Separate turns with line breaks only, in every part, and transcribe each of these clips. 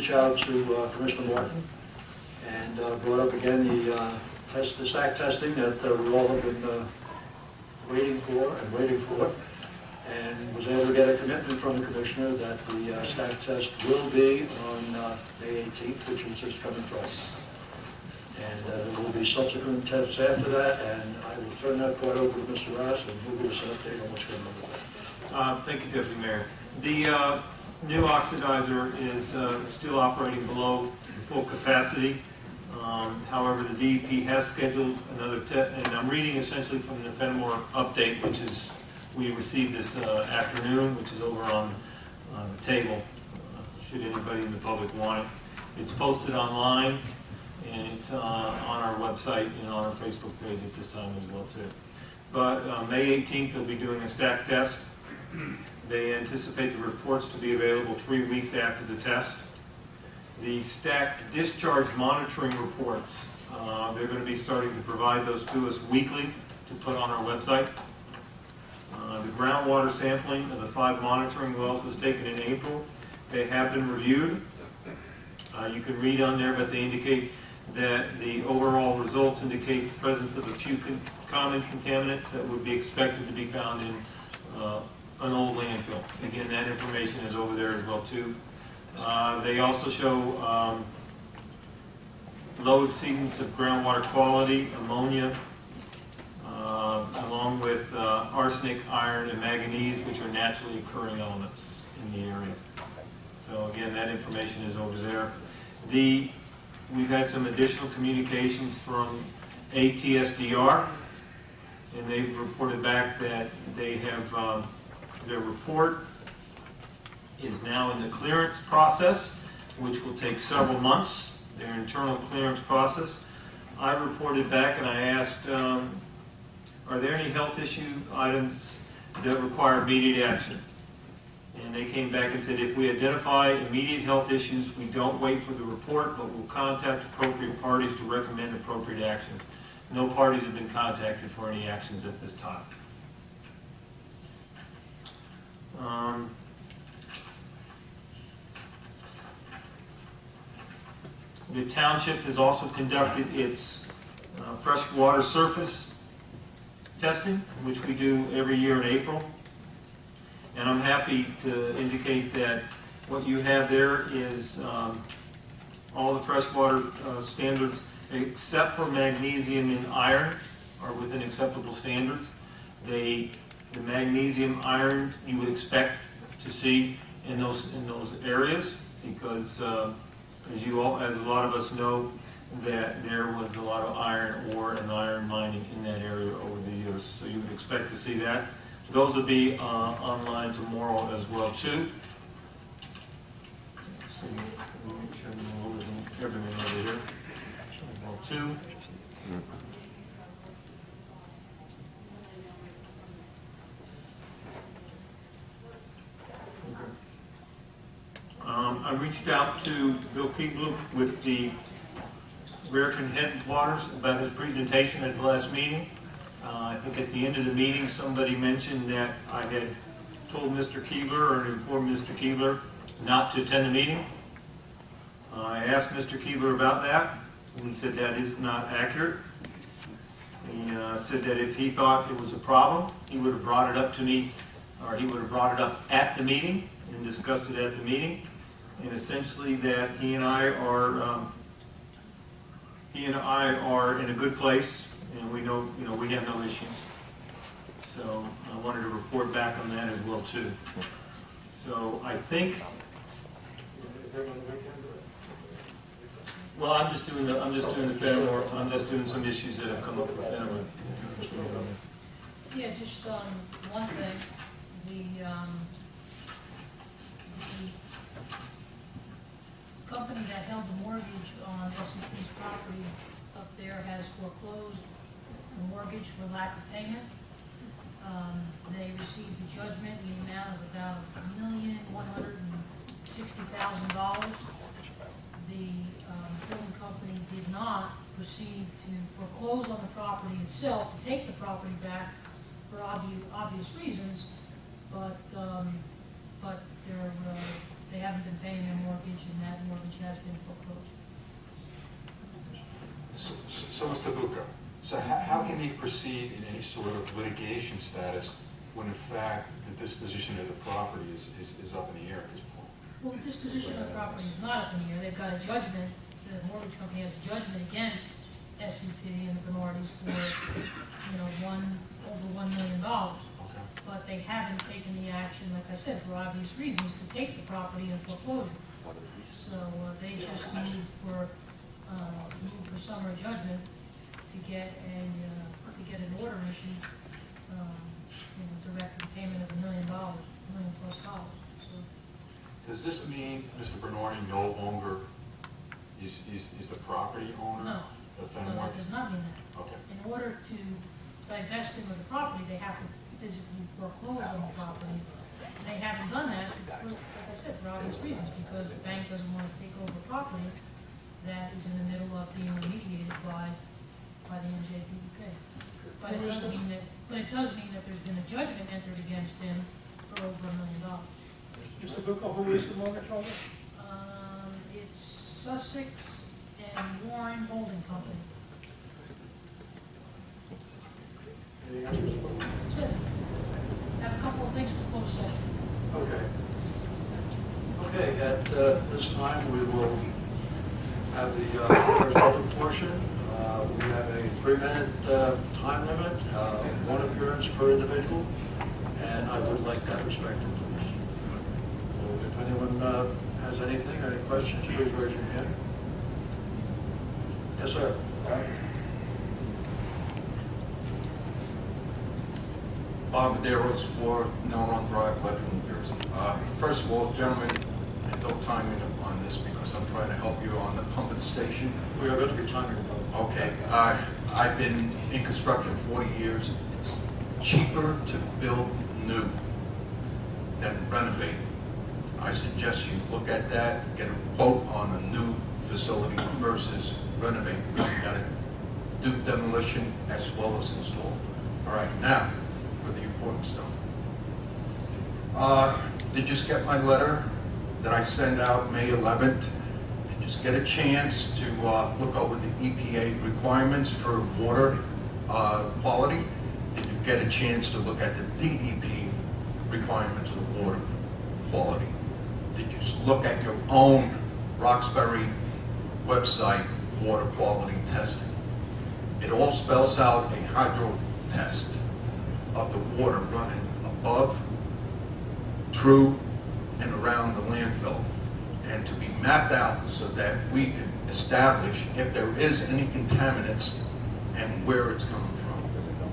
reach out to Commissioner Martin and brought up again the stack testing that we all have been waiting for, and was able to get a commitment from the Commissioner that the stack test will be on May 18th, which is just coming from. And there will be subsequent tests after that, and I will turn that part over to Mr. Ross, and he'll give us an update on what's going on with that.
Thank you, Deputy Mayor. The new oxidizer is still operating below full capacity. However, the DEP has scheduled another test, and I'm reading essentially from the Fenimore update, which is we received this afternoon, which is over on the table, should anybody in the public want it. It's posted online, and it's on our website and on our Facebook page at this time as well too. But May 18th, they'll be doing a stack test. They anticipate the reports to be available 3 weeks after the test. The stack discharge monitoring reports, they're going to be starting to provide those to us weekly to put on our website. The groundwater sampling of the 5 monitoring wells was taken in April. They have been reviewed. You can read on there, but they indicate that the overall results indicate the presence of a few common contaminants that would be expected to be found in an old landfill. Again, that information is over there as well too. They also show low exceedance of groundwater quality, ammonia, along with arsenic, iron, and manganese, which are naturally occurring elements in the area. So again, that information is over there. We've had some additional communications from ATSDR, and they've reported back that they have their report is now in the clearance process, which will take several months, their internal clearance process. I reported back and I asked, are there any health issue items that require immediate action? And they came back and said, if we identify immediate health issues, we don't wait for the report, but we'll contact appropriate parties to recommend appropriate action. No parties have been contacted for any actions at this time. The township has also conducted its freshwater surface testing, which we do every year in April. And I'm happy to indicate that what you have there is all the freshwater standards, except for magnesium and iron, are within acceptable standards. The magnesium, iron, you would expect to see in those areas, because as a lot of us know, that there was a lot of iron ore and iron mining in that area over the years. So you would expect to see that. Those will be online tomorrow as well too. So let me make sure I'm over everything over here. Well too. I reached out to Bill Keebler with the Raritan Headwaters about his presentation at the last meeting. I think at the end of the meeting, somebody mentioned that I had told Mr. Keebler or informed Mr. Keebler not to attend the meeting. I asked Mr. Keebler about that, and he said that is not accurate. He said that if he thought it was a problem, he would have brought it up to me, or he would have brought it up at the meeting and discussed it at the meeting. And essentially that he and I are in a good place, and we know, we have no issues. So I wanted to report back on that as well too. So I think. Well, I'm just doing the federal. I'm just doing some issues that have come up with federal.
Yeah, just one thing. The company that held the mortgage on S&P's property up there has foreclosed the mortgage for lack of payment. They received a judgment in the amount of about $1,160,000. The film company did not proceed to foreclose on the property itself, to take the property back for obvious reasons, but they haven't been paying their mortgage, and that mortgage has been foreclosed.
So Mr. Bucco, so how can they proceed in any sort of litigation status when in fact the disposition of the property is up in the air at this point?
Well, the disposition of the property is not up in the air. They've got a judgment, the mortgage company has a judgment against SCP and the Bernardis for, over $1 million.
Okay.
But they haven't taken the action, like I said, for obvious reasons, to take the property in foreclosure. So they just moved for summary judgment to get an order issued, directing payment of $1 million, $1 million plus dollars. So
Does this mean Mr. Bernardi no longer is the property owner
no,
of
no,
Fenimore?
that does not mean that.
Okay.
In order to divest him of the property, they have to physically foreclose on the property. They haven't done that, like I said, for obvious reasons, because the bank doesn't want to take over property that is in the middle of being remediated by the NJDEP. But it does mean that there's been a judgment entered against him for over $1 million.
Mr. Bucco, who is the mortgage holder?
It's Sussex and Warren Holding Company.
Anything else, Mr. Bowman?
That's it. Have a couple of things for closed session.
Okay. Okay, at this time, we will have the first public portion. We have a 3-minute time limit, one appearance per individual, and I would like that respected, please. So if anyone has anything, any questions, please raise your hand. Yes, sir.
Bob Medeiros for Nelron Drive, Lebanon, New Jersey. First of all, gentlemen, and don't time me on this because I'm trying to help you on the pumping station.
We are going to be timing about.
Okay, I've been in construction 40 years. It's cheaper to build new than renovate. I suggest you look at that, get a quote on a new facility versus renovate, because you gotta do demolition as well as install. All right, now, for the important stuff. Did you just get my letter that I sent out May 11th? Did you just get a chance to look over the EPA requirements for water quality? Did you get a chance to look at the DEP requirements for water quality? Did you look at your own Roxbury website, water quality testing? It all spells out a hydro test of the water running above, through, and around the landfill, and to be mapped out so that we can establish if there is any contaminants and where it's coming from.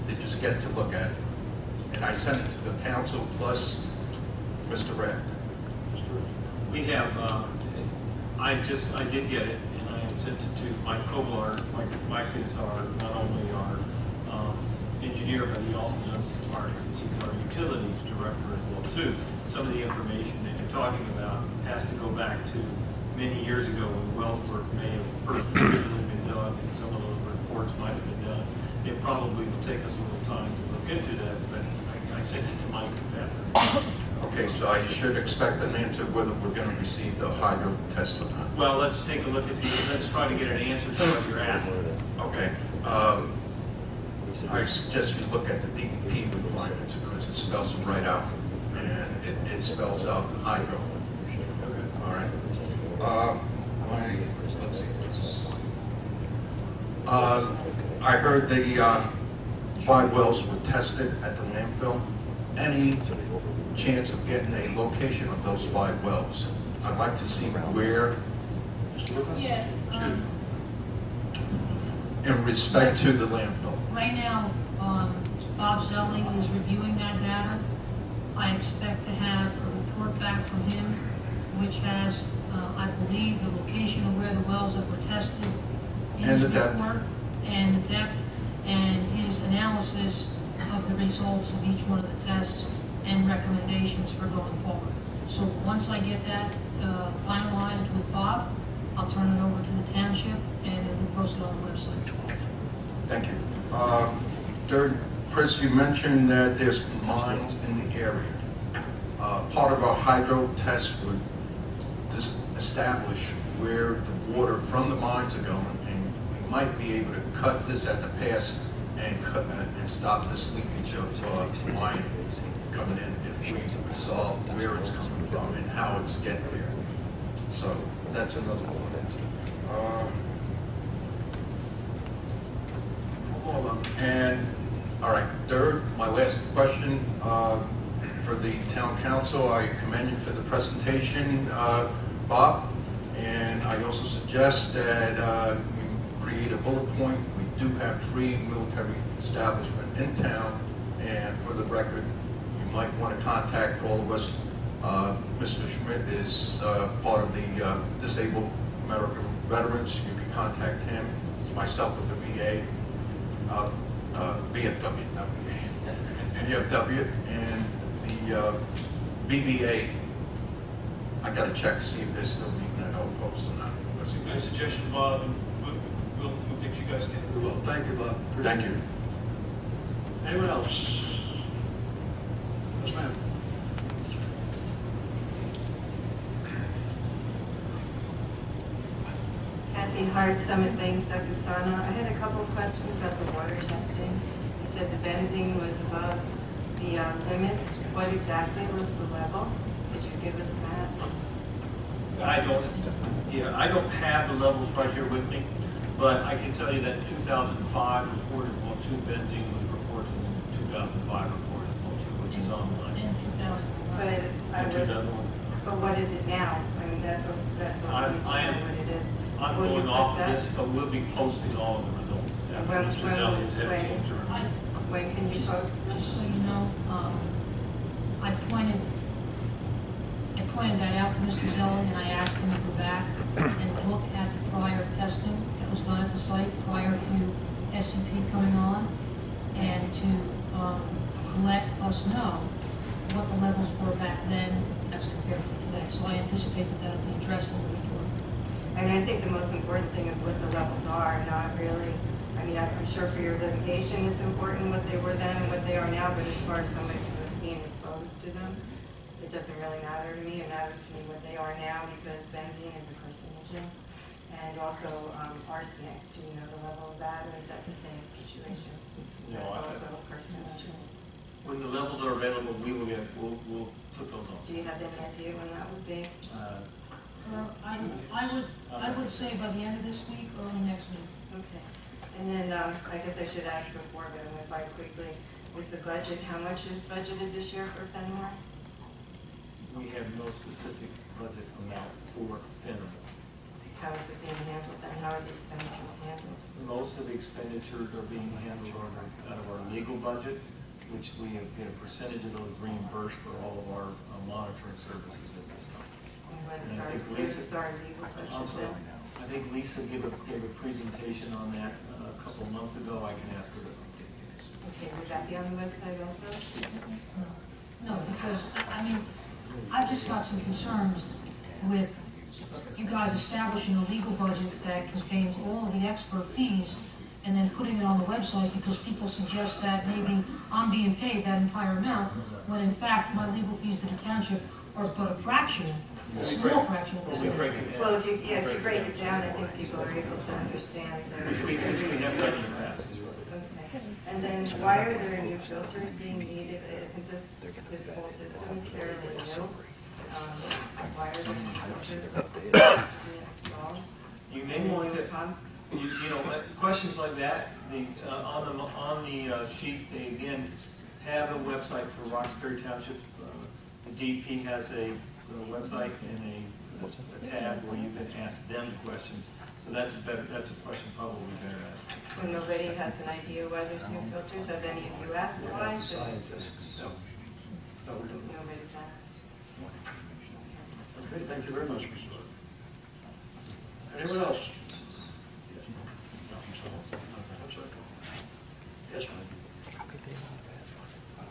They just get to look at it. And I sent it to the council plus Mr. Raft.
We have, I did get it, and I have sent it to Mike Koblar. Mike is not only our engineer, but he also does he's our utilities director as well too. Some of the information that you're talking about has to go back to many years ago when wells work may have first originally been done, and some of those reports might have been done. It probably will take us a little time to look into that, but I sent it to Mike this afternoon.
Okay, so I should expect an answer whether we're going to receive the hydro test or not.
Well, let's take a look at let's try to get an answer to what you're asking.
Okay. I suggest you look at the DEP requirements because it spells them right out, and it spells out hydro. All right. Let's see. I heard the 5 wells were tested at the landfill. Any chance of getting a location of those 5 wells? I'd like to see where,
Yeah,
in respect to the landfill.
right now, Bob Zelli is reviewing that data. I expect to have a report back from him, which has, I believe, the location of where the wells that were tested in
And
his
the depth.
report, and the depth, and his analysis of the results of each one of the tests and recommendations for going forward. So once I get that finalized with Bob, I'll turn it over to the township and it will be posted on the website.
Thank you. Third, Chris, you mentioned that there's mines in the area. Part of our hydro test would just establish where the water from the mines are going, and we might be able to cut this at the pass and stop this leakage of mine coming in if we resolve where it's coming from and how it's getting there. So that's another one. And, all right, third, my last question for the town council. I commend you for the presentation, Bob, and I also suggest that you create a bullet point. We do have 3 military establishments in town, and for the record, you might want to contact all of us. Mr. Schmidt is part of the Disabled American Veterans. You can contact him, myself with the VA. BFW, not VA, BFW, and the BBA. I gotta check to see if they're still meeting at outpost or not.
That's a good suggestion, Bob, and we'll get you guys together.
Well, thank you, Bob.
Thank you.
Anyone else? Yes, ma'am.
Kathy Hart, Summit Lane, Sakasana. I had a couple of questions about the water testing. You said the benzene was above the limits. What exactly was the level? Could you give us that?
I don't have the levels right here with me, but I can tell you that in 2005 report is well 2, benzene was reported in 2005 report is well 2, which is online.
In 2001.
But
In 2001.
but what is it now? I mean, that's what
I
we need to
am-
know what it is.
I'm
Will you
going
put
off of
that?
this, but we'll be posting all of the results after
When-
Mr.
when-
Zelli's head
when-
change.
When can you post?
Just so you know, I pointed that out to Mr. Zelli, and I asked him to go back and look at the prior testing that was done at the site prior to SCP coming on, and to let us know what the levels were back then as compared to today. So I anticipate that that'll be addressed in the report.
I mean, I think the most important thing is what the levels are, not really, I mean, I'm sure for your litigation, it's important what they were then and what they are now, but as far as somebody who's being exposed to them, it doesn't really matter to me. It matters to me what they are now, because benzene is a carcinogen, and also arsenic. Do you know the level of that, or is that the same situation?
No,
That's
I-
also a carcinogen.
When the levels are available, we'll put those on.
Do you have any idea when that would be?
Well, I would say by the end of this week or early next week.
Okay. And then, I guess I should ask before, but I went by quickly, with the budget, how much is budgeted this year for Fenimore?
We have no specific budget amount for Fenimore.
How is it being handled then? How are the expenditures handled?
Most of the expenditures are being handled out of our legal budget, which we get a percentage of those reimbursed for all of our monitoring services at this time.
And when
And
is
I
our,
think
when
Lisa-
is our legal
I'm
budget
sorry.
then?
I think Lisa gave a presentation on that a couple of months ago. I can ask her to update you.
Okay, would that be on the website also?
No, because, I mean, I've just got some concerns with you guys establishing a legal budget that contains all of the expert fees and then putting it on the website because people suggest that maybe I'm being paid that entire amount, when in fact my legal fees to the township are but a fraction, a small fraction of
Well, we
that.
break it down.
Well, if you break it down, I think people are able to understand.
Which we have done in the past.
Okay. And then why are there new filters being needed? Isn't this whole system is fairly new? Why are there filters being installed?
You may want to,
Pump?
you know, questions like that, on the sheet, they again have a website for Roxbury Township. The DP has a website and a tab where you can ask them questions. So that's a question probably better asked.
So nobody has an idea why there's new filters? Have any of you asked why? Since
No, we don't.
nobody's asked.
Okay, thank you very much, Mr. Lord. Anyone else? Yes, ma'am.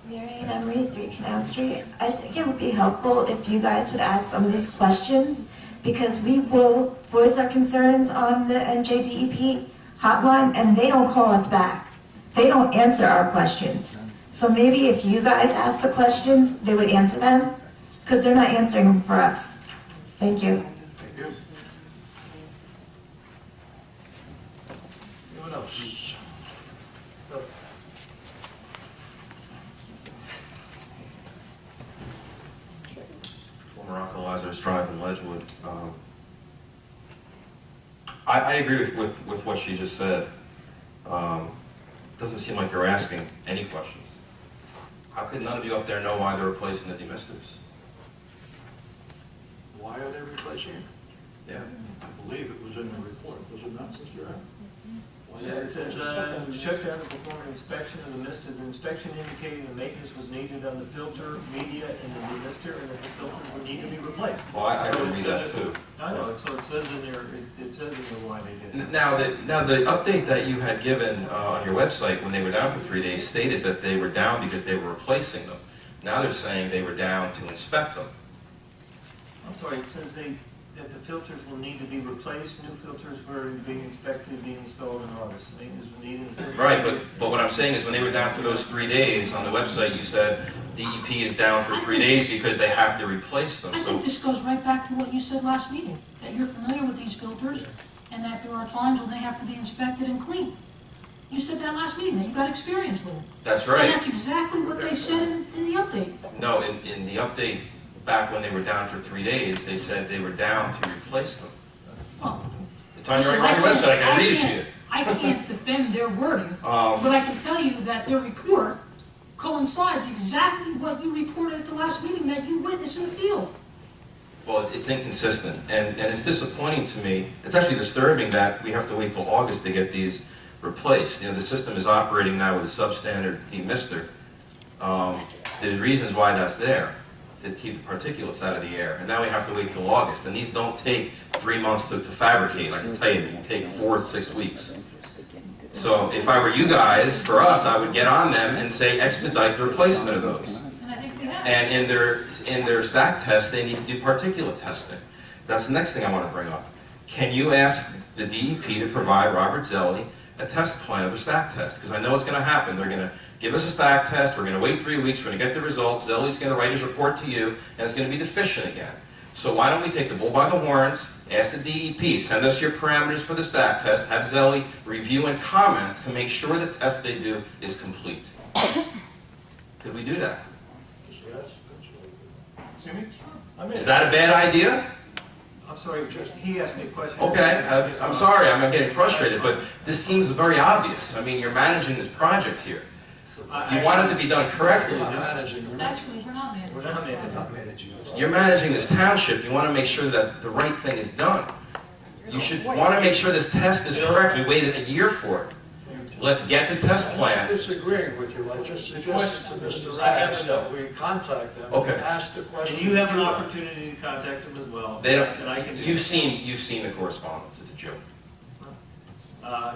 Marion Emery, 3 Canal Street. I think it would be helpful if you guys would ask some of these questions, because we will voice our concerns on the NJDEP hotline, and they don't call us back. They don't answer our questions. So maybe if you guys ask the questions, they would answer them, because they're not answering them for us. Thank you.
Thank you.
Edgewood. I agree with what she just said. Doesn't seem like you're asking any questions. How could none of you up there know why they're replacing the demisters?
Why are they replacing it?
Yeah.
I believe it was in the report, was it not, Mr. Aaron? Why
Yeah,
are
it
they
says,
replacing it?
shut down to perform an inspection of the mister. The inspection indicating the maintenance was needed on the filter, media, and the demister, and that the filters would need to be replaced.
Well, I
So
would
it
read
says
that
it-
too.
I know, so it says in there, it says in there why they did it.
Now, the update that you had given on your website when they were down for 3 days stated that they were down because they were replacing them. Now they're saying they were down to inspect them.
I'm sorry, it says that the filters will need to be replaced, new filters were being inspected, being installed in August. Maintenance was needed.
Right, but what I'm saying is when they were down for those 3 days, on the website you said DEP is down for 3 days because they have to replace them.
I
So
think this goes right back to what you said last meeting, that you're familiar with these filters, and that there are times when they have to be inspected and cleaned. You said that last meeting, that you got experience with it.
that's
And
right.
that's exactly what they said in the update.
No, in the update back when they were down for 3 days, they said they were down to replace them.
Well,
It's on your
listen, I
website, I
can't-
can
I
read it to
can't-
you.
I can't defend their wording, but I can tell you that their report coincides exactly what you reported at the last meeting that you witnessed in the field.
Well, it's inconsistent, and it's disappointing to me. It's actually disturbing that we have to wait till August to get these replaced. You know, the system is operating now with a substandard demister. There's reasons why that's there, to keep the particulates out of the air, and now we have to wait till August. And these don't take 3 months to fabricate. I can tell you, they take 4 to 6 weeks. So if I were you guys, for us, I would get on them and say expedite the replacement of those.
And I think we have.
And in their stack test, they need to do particulate testing. That's the next thing I want to bring up. Can you ask the DEP to provide Robert Zelli a test plan of the stack test? Because I know it's going to happen. They're going to give us a stack test. We're going to wait 3 weeks. We're going to get the results. Zelli's going to write his report to you, and it's going to be deficient again. So why don't we take the bull by the horns, ask the DEP, send us your parameters for the stack test, have Zelli review and comment to make sure the test they do is complete. Did we do that?
Yes, that's
Excuse me? I mean,
Is that a bad idea?
I'm sorry, he asked me a question.
Okay, I'm sorry, I'm getting frustrated, but this seems very obvious. I mean, you're managing this project here. You want it to be done correctly.
We're not managing, we're not-
Actually, we're not managing.
We're not managing.
You're managing this township, you want to make sure that the right thing is done. You should want to make sure this test is correct. We waited a year for it. Let's get the test
I'm
plan.
disagreeing with you. I just suggested to Mr. Rash that we contact them,
Okay.
and ask the question.
And you have an
to them.
opportunity to contact them as well.
They
And I can
don't,
do
you've
that.
seen the correspondence, it's a joke.
And I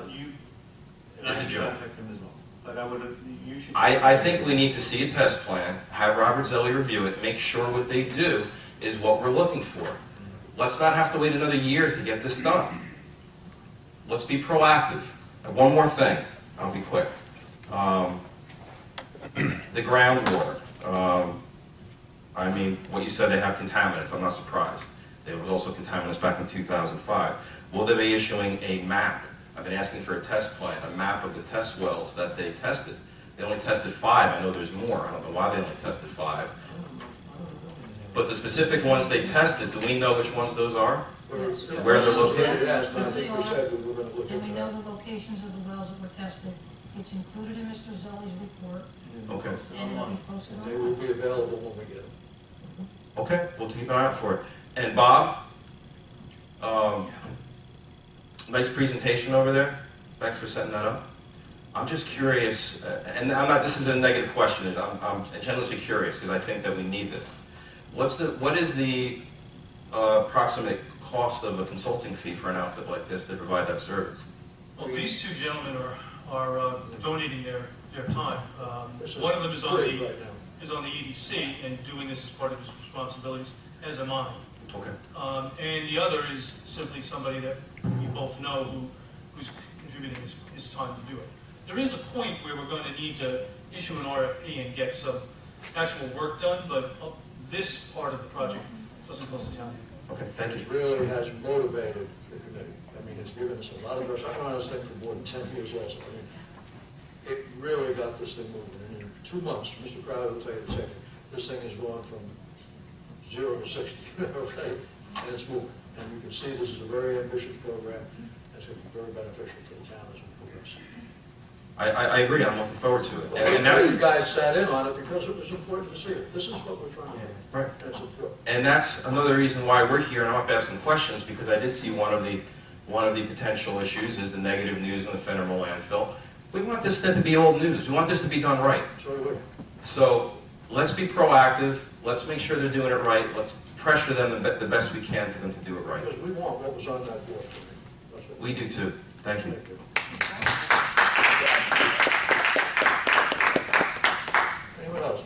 It's a
can
joke.
contact them as well. But I would, you should.
I think we need to see a test plan, have Robert Zelli review it, make sure what they do is what we're looking for. Let's not have to wait another year to get this done. Let's be proactive. And one more thing, I'll be quick. The groundwater. I mean, what you said, they have contaminants, I'm not surprised. There was also contaminants back in 2005. Will they be issuing a map? I've been asking for a test plan, a map of the test wells that they tested. They only tested 5, I know there's more, I don't know why they only tested 5. But the specific ones they tested, do we know which ones those are? Where they're located?
Yes, I think we said we were going to look
And we
into
know
that.
the locations of the wells that were tested. It's included in Mr. Zelli's report,
Okay.
and it'll be posted
They will
online.
be available when we get them.
Okay, we'll keep an eye out for it. And Bob, nice presentation over there. Thanks for setting that up. I'm just curious, and I'm not, this is a negative question, I'm genuinely curious because I think that we need this. What is the approximate cost of a consulting fee for an outfit like this to provide that service?
Well, these two gentlemen are donating their time.
This
One of them is
free right now.
on the EDC and doing this as part of his responsibilities, as am I.
Okay.
And the other is simply somebody that we both know who's contributing his time to do it. There is a point where we're going to need to issue an RFP and get some actual work done, but this part of the project doesn't cost the town anything.
Okay, thank you.
It really has motivated the committee. I mean, it's given us a lot of, I've been on this thing for more than 10 years also. I mean, it really got this thing moving. And in 2 months, Mr. Crowder will tell you the same thing. This thing has gone from 0 to 60, okay? and it's moving. And you can see this is a very ambitious program, that's going to be very beneficial to the town as we progress.
I agree, I'm looking forward to it.
Well,
And that's,
you guys sat in on it because it was important to see it. This is what we're trying to do.
right.
And it's important.
And that's another reason why we're here, and I'm up asking questions, because I did see one of the potential issues is the negative news on the Fenimore landfill. We want this to be old news. We want this to be done right.
So do we.
So let's be proactive. Let's make sure they're doing it right. Let's pressure them the best we can for them to do it right.
Because we want what was on that board. That's what
We do too. Thank you.
Thank you. Anyone else?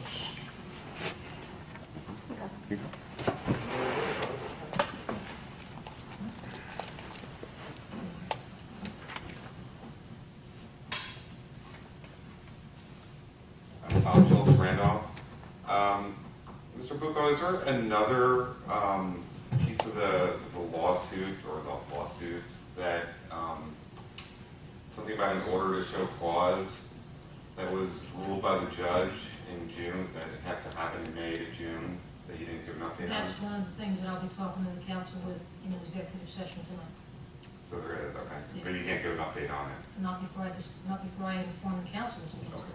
I'm Schultz Randolph. Mr. Bucco, is there another piece of the lawsuit or the lawsuits that something about an order to show cause that was ruled by the judge in June that it has to happen in May to June that you didn't give an update on?
That's one of the things that I'll be talking to the council with in the executive session tonight.
So there is, okay, so, but you can't give an update on it.
Not before I inform the council as to what's going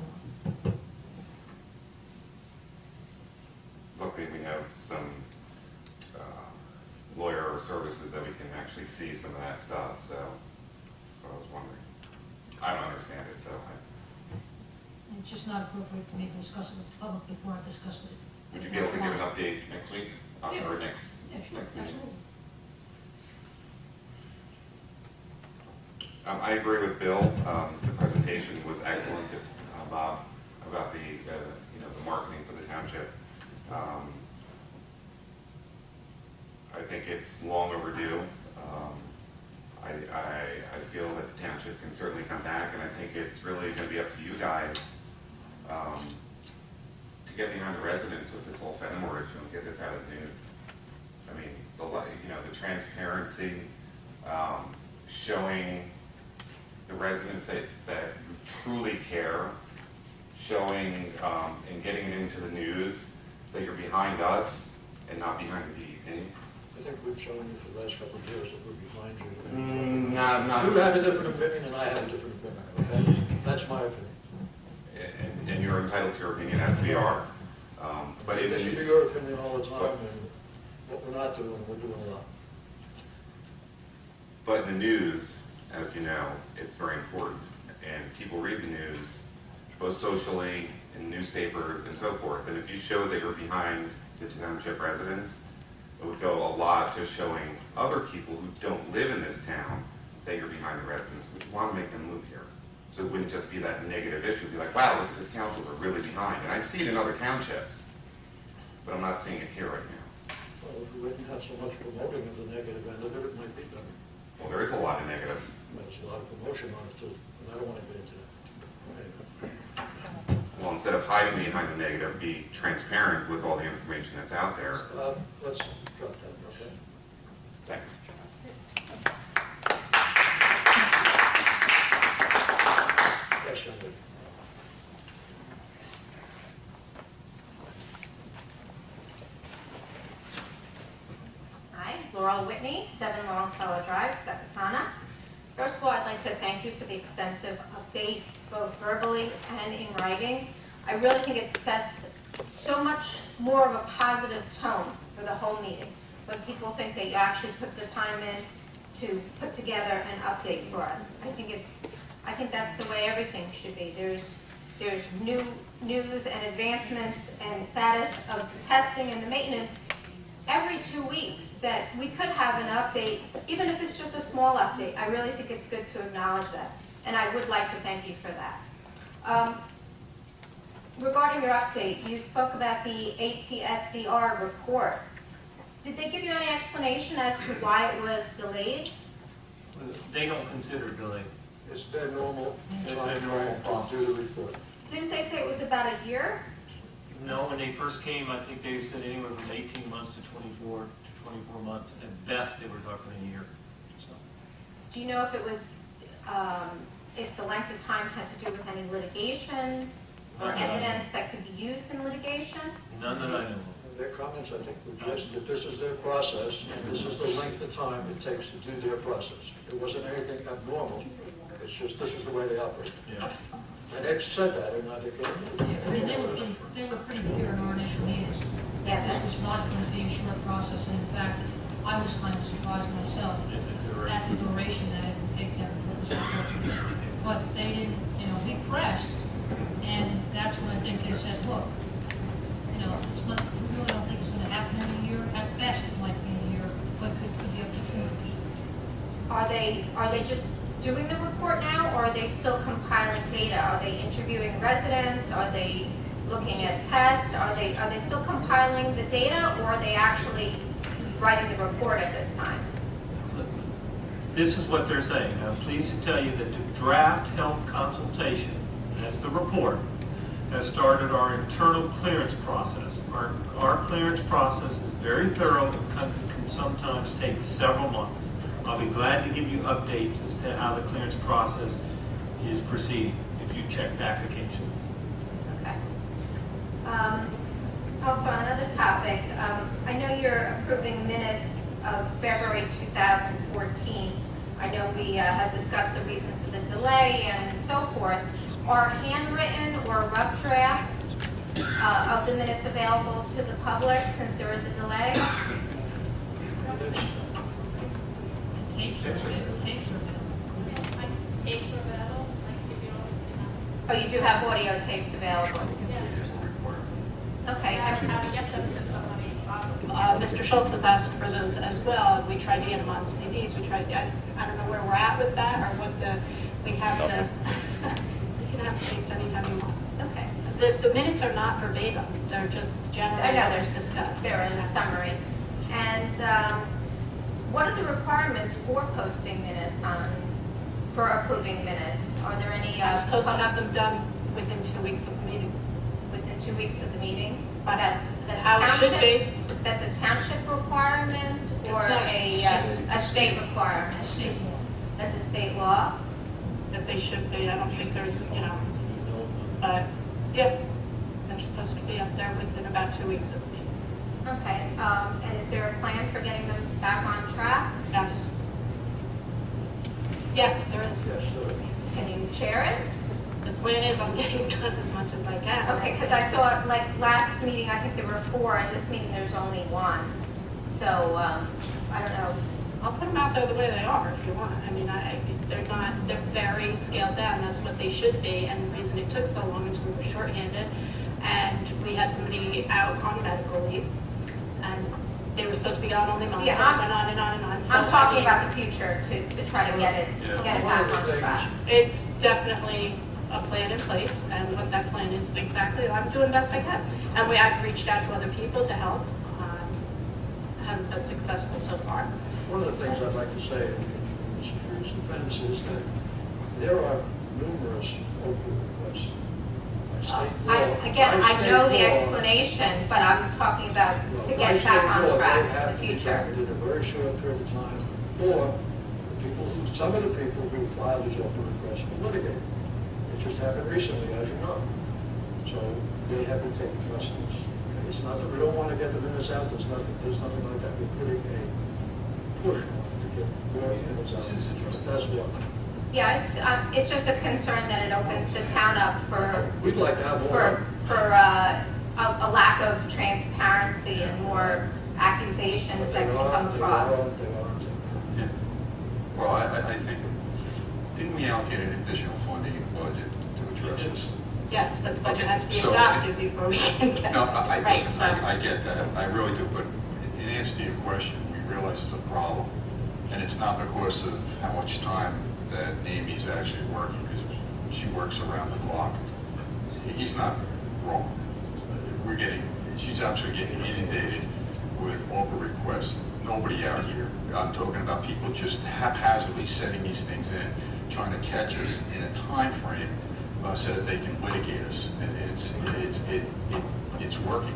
on.
Luckily, we have some lawyer services that we can actually see some of that stuff, so that's what I was wondering. I don't understand it, so
It's just not appropriate for me to discuss it with the public before I discuss it.
would you be able to give an update next week?
Yeah.
Or next
Yeah, sure,
meeting?
absolutely.
I agree with Bill. The presentation was excellent, Bob, about the the marketing for the township. I think it's long overdue. I feel that the township can certainly come back, and I think it's really going to be up to you guys to get behind the residents with this whole Fenimore issue and get this out of the news. I mean, the transparency, showing the residents that you truly care, showing and getting it into the news that you're behind us and not behind the DEP.
I think we've shown you for the last couple of years that we're behind you.
Not
You have a different opinion and I have a different opinion, okay? That's my opinion.
and you're entitled to your opinion as we are. But
I
it
listen to your opinion all the time, and what we're not doing, we're doing a lot.
But in the news, as you know, it's very important, and people read the news, both socially, in newspapers, and so forth. And if you show that you're behind the township residents, it would go a lot to showing other people who don't live in this town that you're behind the residents, but you want to make them move here. So it wouldn't just be that negative issue. It'd be like, wow, look at this council, we're really behind. And I see it in other townships, but I'm not seeing it here right now.
Well, if we didn't have so much promoting of the negative end of it, it might be better.
Well, there is a lot of negative.
There's a lot of promotion on it too, and I don't want to get into that.
Well, instead of hiding behind the negative, be transparent with all the information that's out there.
Let's drop that, okay?
Thanks.
Yes, young lady.
Hi, Laurel Whitney, 7 Longfellow Drive, Sakasana. First of all, I'd like to thank you for the extensive update, both verbally and in writing. I really think it sets so much more of a positive tone for the whole meeting, when people think that you actually put the time in to put together an update for us. I think that's the way everything should be. There's new news and advancements and status of the testing and the maintenance every 2 weeks that we could have an update, even if it's just a small update. I really think it's good to acknowledge that, and I would like to thank you for that. Regarding your update, you spoke about the ATSDR report. Did they give you any explanation as to why it was delayed?
They don't consider delayed.
It's their normal
It's
time
their normal
frame to do the report.
Didn't they say it was about a year?
No, when they first came, I think they said anywhere from 18 months to 24 months. At best, they were talking a year. So,
Do you know if it was, if the length of time had to do with any litigation or
None that I know.
evidence that could be used in litigation?
none that I know of.
their comments, I think, were just that this is their process, and this is the length of time it takes to do their process. It wasn't anything abnormal, it's just this is the way they operate.
Yeah.
And they've said that, and I think,
I mean, they were pretty clear in our initial meetings.
Yeah.
This was not going to be a short process, and in fact, I was kind of surprised myself at the duration that it would take them to put this report together. But they didn't, we pressed, and that's when I think they said, look, it's not, we really don't think it's going to happen in a year. At best, it might be a year, but it could be up to 2 years.
Are they just doing the report now, or are they still compiling data? Are they interviewing residents? Are they looking at tests? Are they still compiling the data, or are they actually writing the report at this time?
This is what they're saying. I'm pleased to tell you that the draft health consultation, that's the report, has started our internal clearance process. Our clearance process is very thorough and can sometimes take several months. I'll be glad to give you updates as to how the clearance process is proceeding if you check back occasionally.
Okay. Also, on another topic, I know you're approving minutes of February 2014. I know we have discussed the reason for the delay and so forth. Are handwritten or rough draft of the minutes available to the public since there is a delay?
Tapes are available.
Tapes are available, I can give you all.
Oh, you do have audio tapes available? Okay.
How to get them to somebody.
Mr. Schultz has asked for those as well. We tried to get them on CDs. We tried, I don't know where we're at with that or what we have the, you can have the tapes anytime you want.
Okay.
The minutes are not verbatim. They're just generally
I know,
discussed.
they're in a summary. And what are the requirements for posting minutes for approving minutes? Are there any?
I'm supposed to have them done within 2 weeks of the meeting.
Within 2 weeks of the meeting?
But
That's
how it should
township?
be.
That's a township requirement or a state requirement?
State law.
That's a state law?
That they should be. I don't think there's, but yeah, they're supposed to be up there within about 2 weeks of the meeting.
Okay, and is there a plan for getting them back on track?
Yes. Yes, there is.
yes,
Can you share it?
The plan is I'm getting done as much as I can.
Okay, because I saw, like, last meeting, I think there were 4, and this meeting there's only 1. So, I don't know.
I'll put them out there the way they are if you want. I mean, they're very scaled down. That's what they should be. And the reason it took so long is we were shorthanded and we had somebody out on medical leave and they were supposed to be gone only months.
Yeah,
and went on and on and on. So,
I'm talking
I mean,
about the future to try to get it back on track.
It's definitely a plan in place, and what that plan is exactly, I'm doing the best I can. And I've reached out to other people to help. Hasn't been successful so far.
One of the things I'd like to say in Mr. Cruz's defense is that there are numerous open requests by state law.
Again,
by
I know
state
the
law.
explanation, but I'm talking about to
By
get
state
back
law,
on
they
track
have
in
to
the
be
future.
done in a very short period of time, or some of the people who file these open requests will litigate. It just happened recently, as you know. So they have been taking precedence. It's not that we don't want to get the minutes out, there's nothing like that. We're putting a push on it to get more minutes out. That's what.
Yeah, it's just a concern that it opens the town up for
We'd like to have more.
a lack of transparency and more accusations that can come across.
Yeah. Well, I think, didn't we allocate an additional funding in the budget to address this?
Yes, but the budget
Okay,
had to be
so-
adopted before we can get.
No,
Right, so-
I get that, I really do, but in answer to your question, we realize it's a problem. And it's not because of how much time that Amy's actually working, because she works around the clock. He's not wrong. She's absolutely getting inundated with offer requests. Nobody out here. I'm talking about people just haphazardly setting these things in, trying to catch us in a time frame so that they can litigate us. And it's working.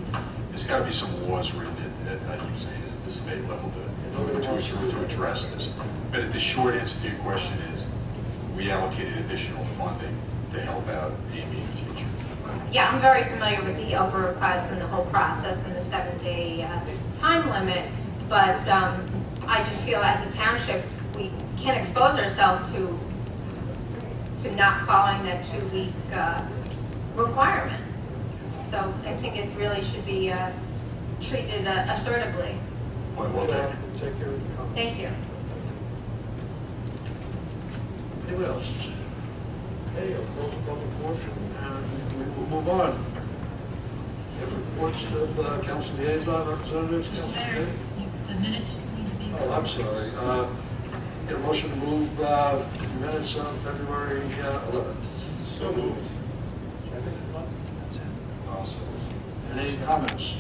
There's got to be some laws written at you saying at the state level to address this. But the short answer to your question is we allocated additional funding to help out Amy in the future.
yeah, I'm very familiar with the Oprah request and the whole process and the 7-day time limit, but I just feel as a township, we can't expose ourselves to not following that 2-week requirement. So I think it really should be treated assertively.
Point well taken.
Take care of the comments.
Thank you.
Anyone else? Okay, I'll close the public portion and we will move on. Have reports of council liaison representatives, council
Mr. Mayor,
committee?
the minutes need to be.
Oh, I'm sorry. Get a motion to move minutes of February 11th.
So moved.
Also,
Any comments?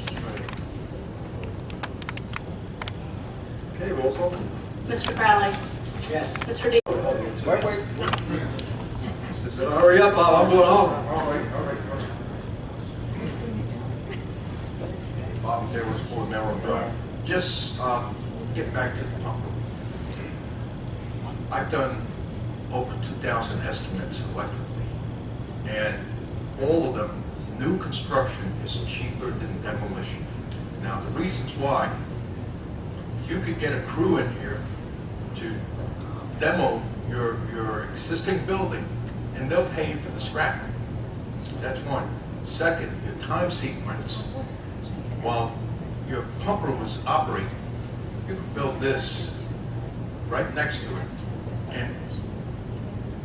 Okay, roll call.
Mr. Crowley.
Yes.
Mr. D.
Wait. Hurry up, Bob, I'm going home.
All right. Bob Davis for Merrill Drive. Just get back to the pump. I've done over 2,000 estimates electrically, and all of them, new construction is cheaper than demolition. Now, the reasons why, you could get a crew in here to demo your existing building, and they'll pay you for the scrap. That's one. Second, your time sequence. While your pumper was operating, you could build this right next to it and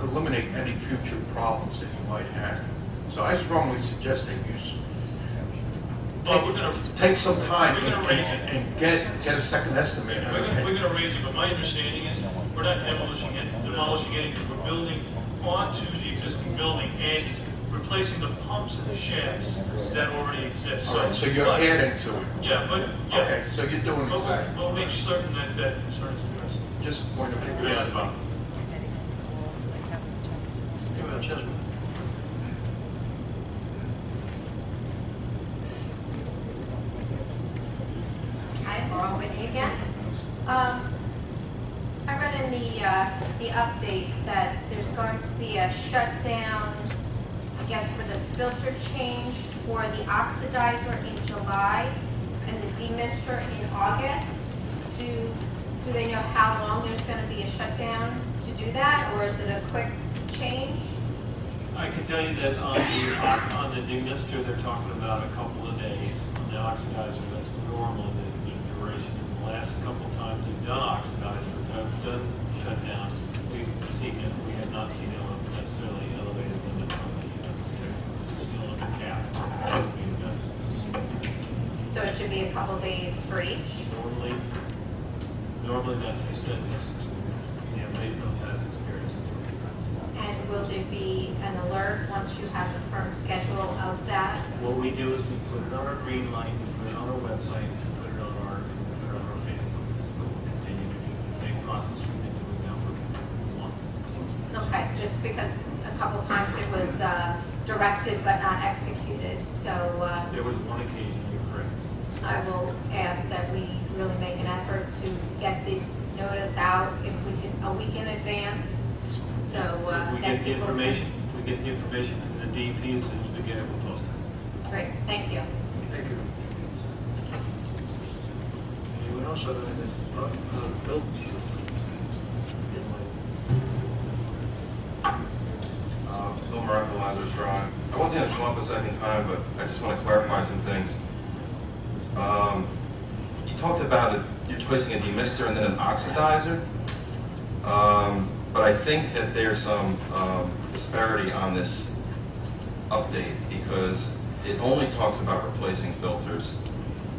eliminate any future problems that you might have. So I strongly suggest that you
Well, we're gonna,
take some time
We're gonna raise it.
and get a second estimate. and
we're
opinion.
gonna raise it, but my understanding is we're not demolishing anything, we're building onto the existing building and replacing the pumps and the shafts that already exist.
All right, so you're
but-
adding to it.
Yeah, but, yeah.
Okay, so you're doing
But
exactly.
we'll make certain that that concern is addressed.
Just a point of view.
Yeah, Bob.
Anyone else? Yes, ma'am.
Hi, Laura Whitney again. I read in the update that there's going to be a shutdown, I guess, for the filter change for the oxidizer in July and the demister in August. Do they know how long there's going to be a shutdown to do that, or is it a quick change?
I can tell you that on the demister, they're talking about a couple of days. On the oxidizer, that's normal, the duration. In the last couple of times we've done done shutdowns, we have not seen it necessarily elevated limit from the still under cap.
So it should be a couple days for each?
Normally that's yeah, based on past experiences.
And will there be an alert once you have the firm schedule of that?
What we do is we put it on our green light, we put it on our website, we put it on our Facebook. So we'll continue to do the same process we've been doing now for months.
Okay, just because a couple times it was directed but not executed, so
There was one occasion, you're correct.
I will ask that we really make an effort to get this notice out if we can, a week in advance, so
If we
that
get the
people can.
information, if we get the information from the DEP, as soon as we get it, we'll post it.
Great, thank you.
Thank you. Anyone else have anything? Bill?
Bill Miracle, Lazarus Drive. I wasn't going to come up a second time, but I just want to clarify some things. You talked about it, you're placing a demister and then an oxidizer, but I think that there's some disparity on this update because it only talks about replacing filters,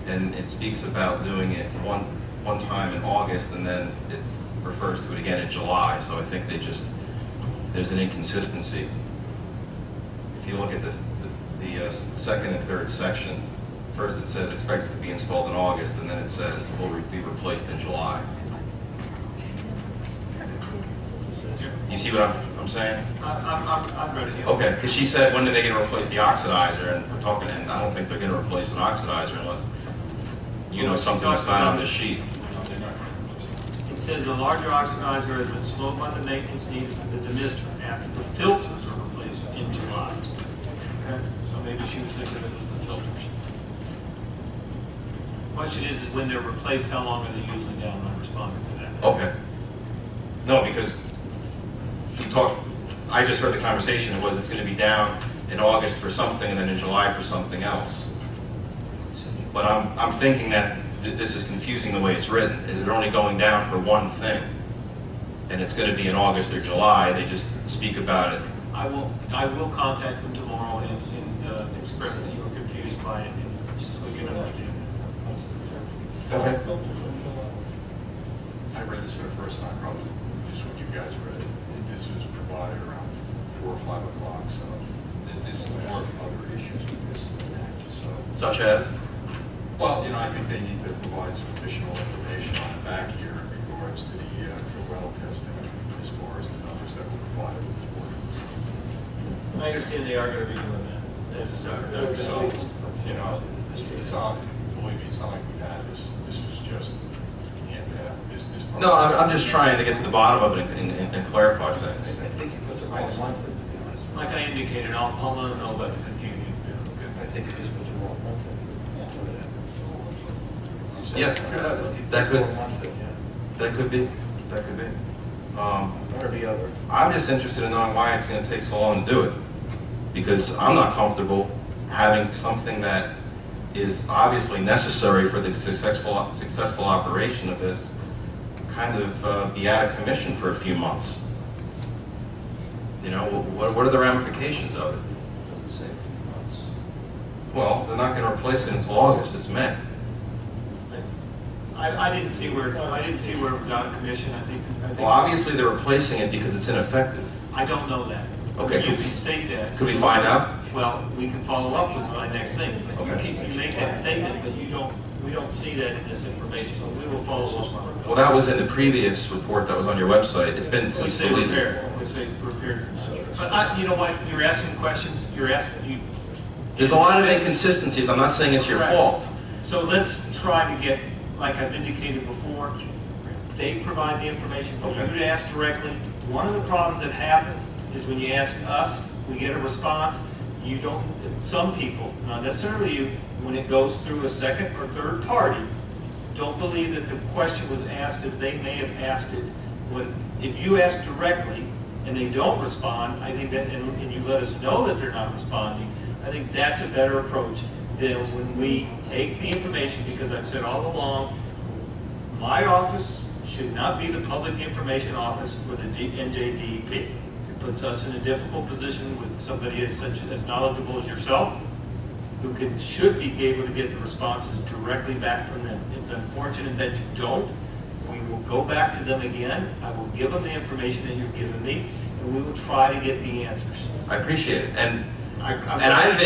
and it speaks about doing it one time in August, and then it refers to it again in July. So I think there's an inconsistency. If you look at this, the second and third section, first it says expected to be installed in August, and then it says will be replaced in July. You see what I'm saying?
I'm ready.
Okay, because she said when are they going to replace the oxidizer, and we're talking, and I don't think they're going to replace an oxidizer unless you know something that's not on this sheet.
It says the larger oxidizer has been slowed by the maintenance needed for the demister after the filters are replaced in July. Okay? So maybe she was thinking it was the filters. Question is when they're replaced, how long are they usually down? I'm responding to that.
Okay. No, because you talked, I just heard the conversation, it was it's gonna be down in August for something and then in July for something else. But I'm thinking that this is confusing the way it's written. They're only going down for one thing. And it's gonna be in August or July, they just speak about it.
I will contact them tomorrow and express that you were confused by it, and so we can understand.
Okay.
I read this for the first time, probably just when you guys read it. This was provided around 4 or 5 o'clock, so there's more other issues with this than that, so.
Such as?
Well, I think they need to provide some additional information on the back here in regards to the well testing, as far as the numbers that were provided before.
I understand they are going to be doing that. That's a separate note.
So, it's not, believe me, it's not like we've had this. This was just, this.
No, I'm just trying to get to the bottom of it and clarify things.
I think you put the wrong month in, to be honest.
Like I indicated, I'll let them know about the confusion.
I think you just put the wrong month in.
Yeah, that could,
Month in, yeah.
that could be, that could be.
One or the other.
I'm just interested in knowing why it's gonna take so long to do it. Because I'm not comfortable having something that is obviously necessary for the successful operation of this kind of be out of commission for a few months. What are the ramifications of it?
Doesn't say a few months.
Well, they're not gonna replace it until August, it's May.
I didn't see where it was out of commission. I think
Well, obviously they're replacing it because it's ineffective.
I don't know that.
Okay.
You can state that.
Could we find out?
Well, we can follow up with my next thing.
Okay.
You make that statement, but we don't see that in this information, so we will follow up on it.
Well, that was in the previous report that was on your website. It's been
We
since
say
deleted.
repair, we say repaired. But you know what, you're asking questions,
There's a lot of inconsistencies. I'm not saying it's your
Correct.
fault.
So let's try to get, like I've indicated before, they provide the information for
Okay.
you to ask directly. One of the problems that happens is when you ask us, we get a response. You don't, some people, not necessarily you, when it goes through a second or third party, don't believe that the question was asked as they may have asked it. If you ask directly and they don't respond, I think that, and you let us know that they're not responding, I think that's a better approach than when we take the information, because I've said all along, my office should not be the public information office for the NJDEP. It puts us in a difficult position with somebody as knowledgeable as yourself, who should be able to get the responses directly back from them. It's unfortunate that you don't. We will go back to them again. I will give them the information that you've given me, and we will try to get the answers.
I appreciate it. And
I've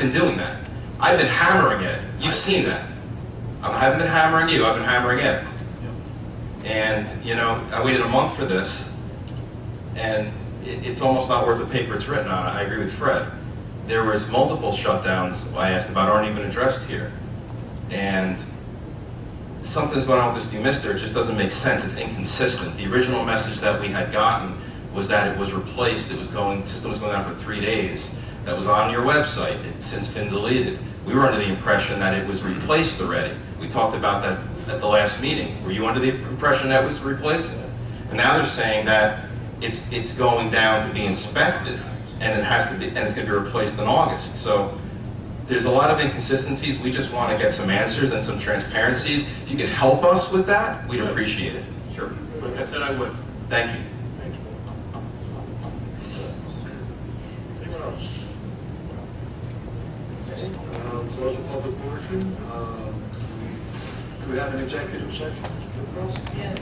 been doing that. I've been hammering it. You've seen that. I haven't been hammering you. I've been hammering it. And I waited a month for this, and it's almost not worth the paper it's written on. I agree with Fred. There was multiple shutdowns I asked about aren't even addressed here, and something's going on with this demister. It just doesn't make sense. It's inconsistent. The original message that we had gotten was that it was replaced. System was going down for 3 days. That was on your website. It's since been deleted. We were under the impression that it was replaced already. We talked about that at the last meeting. Were you under the impression that it was replaced? And now they're saying that it's going down to be inspected, and it has to be, and it's going to be replaced in August. So there's a lot of inconsistencies. We just want to get some answers and some transparencies. If you could help us with that, we'd appreciate it.
Sure. Like I said, I would.
Thank you.
Anyone else? Close the public portion. Do we have an executive session?
Yes.